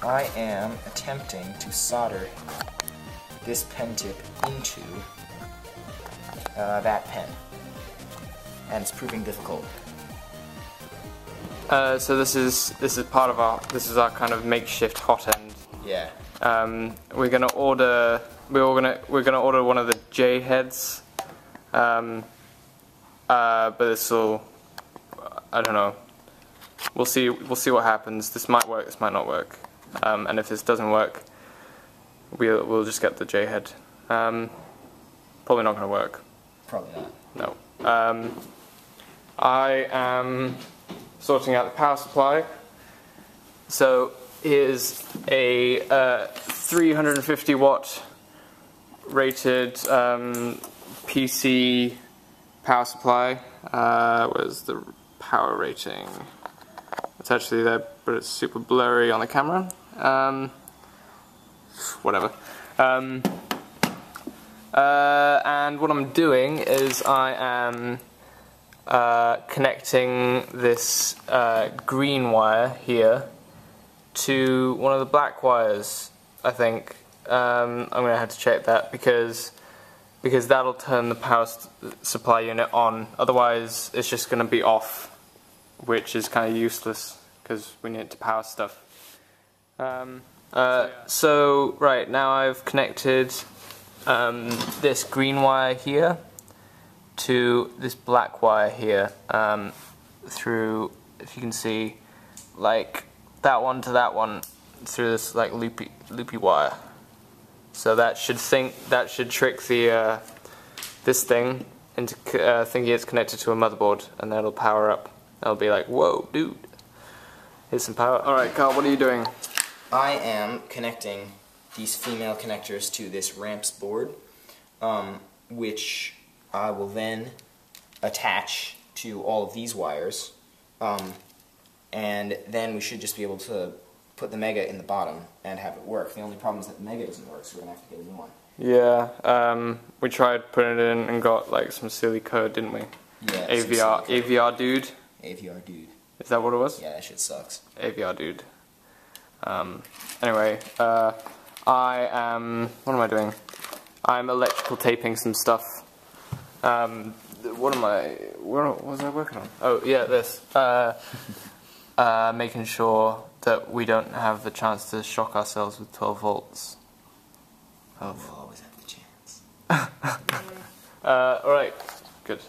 I am attempting to solder this pen tip into that pen, and it's proving difficult. So this is part of our kind of makeshift hot end. Yeah. We're gonna order one of the J heads, but this will, I don't know. We'll see what happens. This might work. This might not work. And if this doesn't work, we'll just get the J head. Probably not gonna work. Probably not. No. I am sorting out the power supply. So here's a 350 watt rated PC power supply. Where's the power rating? It's actually there, but it's super blurry on the camera. Whatever. And what I'm doing is I am connecting this green wire here to one of the black wires, I think. I'm going to have to check that because that'll turn the power supply unit on. Otherwise it's just going to be off, which is kind of useless because we need it to power stuff. So right now I've connected this green wire here to this black wire here, through, if you can see, like that one to that one, through this like loopy wire. So that should trick the this thing into thinking it's connected to a motherboard, and then it'll power up. It'll be like, whoa, dude, here's some power. All right, Carl, what are you doing? I am connecting these female connectors to this RAMPS board, which I will then attach to all of these wires, and then we should just be able to put the Mega in the bottom and have it work. The only problem is that the Mega doesn't work, so we're going to have to get a new one. Yeah, we tried putting it in and got like some silly code, didn't we? Yeah. AVR dude. AVR dude. Is that what it was? Yeah, that shit sucks. AVR dude. Anyway, I am, what am I doing? I'm electrical taping some stuff. What was I working on? Oh yeah, this. Making sure that we don't have the chance to shock ourselves with 12 volts. We'll always have the chance. Alright, good.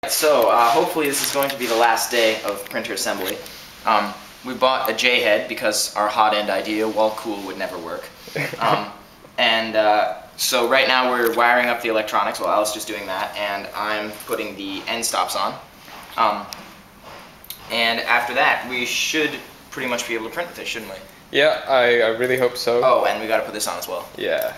So, hopefully this is going to be the last day of printer assembly. We bought a J head because our hot end idea, while cool, would never work. So right now we're wiring up the electronics while Alistair's doing that, and I'm putting the end stops on. And after that, we should pretty much be able to print with this, shouldn't we? Yeah, I really hope so. Oh, and we got to put this on as well. Yeah.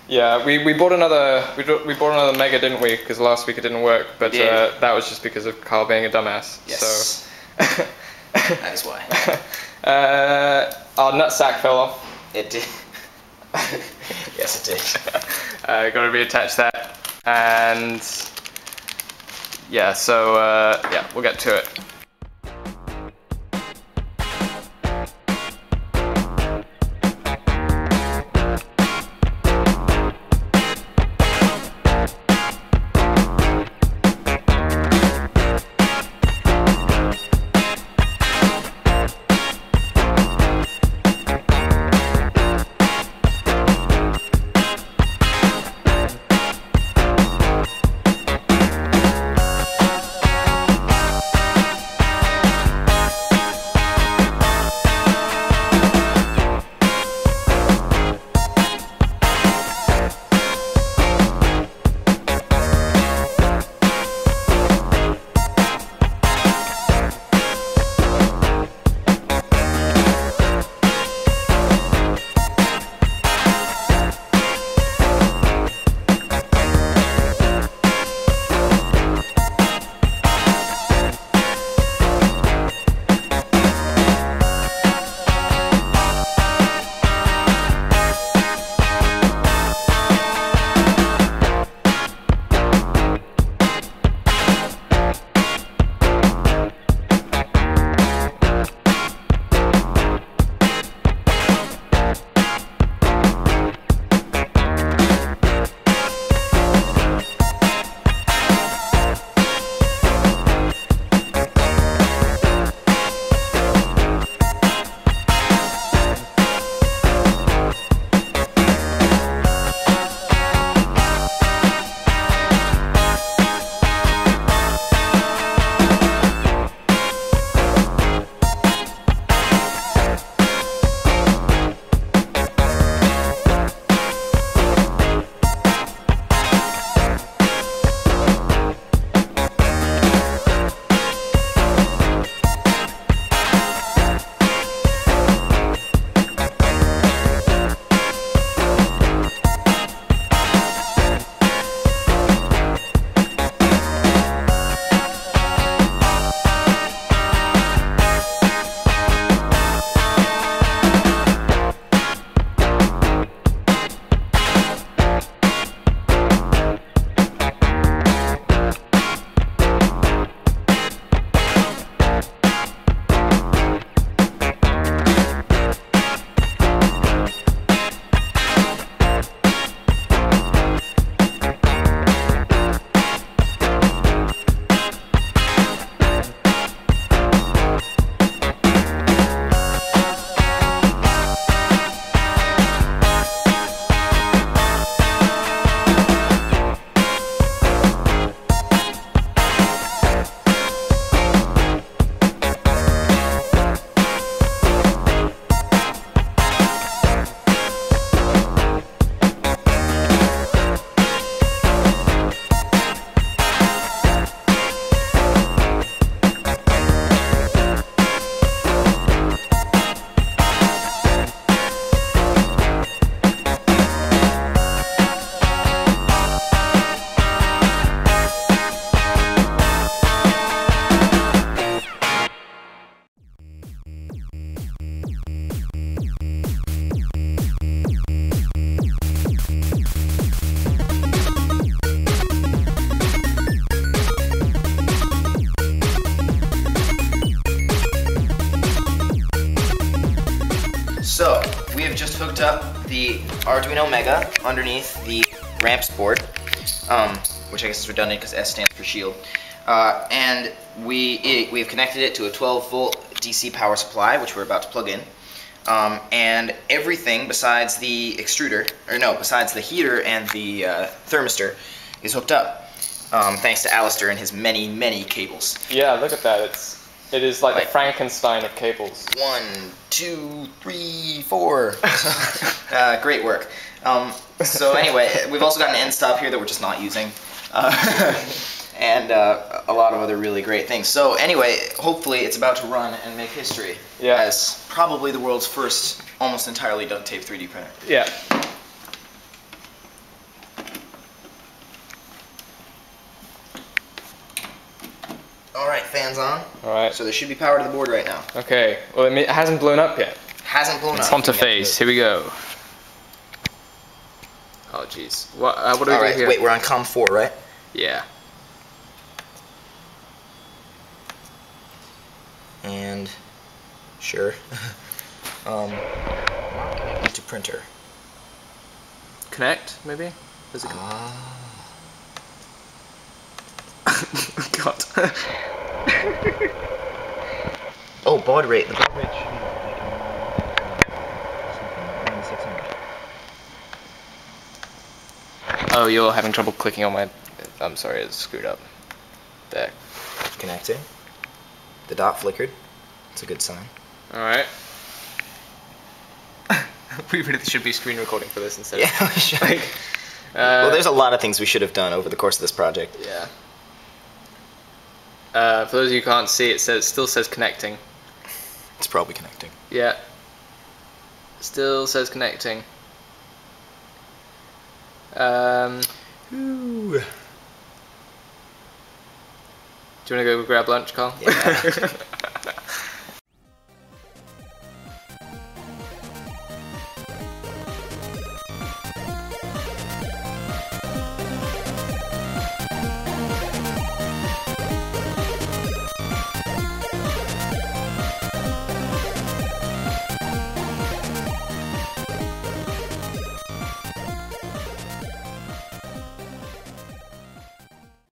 Yeah, we bought another Mega, didn't we? Because last week it didn't work, but that was just because of Carl being a dumbass. Yes. So. That is why. Our nutsack fell off. It did. Yes, it did. Got to reattach that, and yeah. So yeah, we'll get to it. So, we have just hooked up the Arduino Mega underneath the RAMPS board, which I guess is redundant because S stands for shield. And we have connected it to a 12-volt DC power supply, which we're about to plug in. And everything besides the extruder, or no, besides the heater and the thermistor is hooked up, thanks to Alistair and his many, many cables. Yeah, look at that. It is like the Frankenstein of cables. 1, 2, 3, 4. Great work. So anyway, we've also got an end stop here that we're just not using. And a lot of other really great things. So anyway, hopefully it's about to run and make history as probably the world's first almost entirely duct tape 3D printer. Yeah. Alright, fans on. Alright. So there should be power to the board right now. Okay, well it hasn't blown up yet. Hasn't blown up. Pronterface, here we go. Oh jeez. What do we do here? Wait, we're on COM 4, right? Yeah. And sure. To printer. Connect, maybe? Does it God. Oh, baud rate. The baud rate should be like 600. Oh, you're having trouble clicking on my... I'm sorry, it's screwed up. There. Connecting. The dot flickered. It's a good sign. Alright. We really should be screen recording for this instead. Yeah, we should. Well, there's a lot of things we should have done over the course of this project. Yeah. For those of you who can't see, it still says connecting. It's probably connecting. Yeah. Still says connecting. Ooh. Do you want to go grab lunch, Carl? Yeah.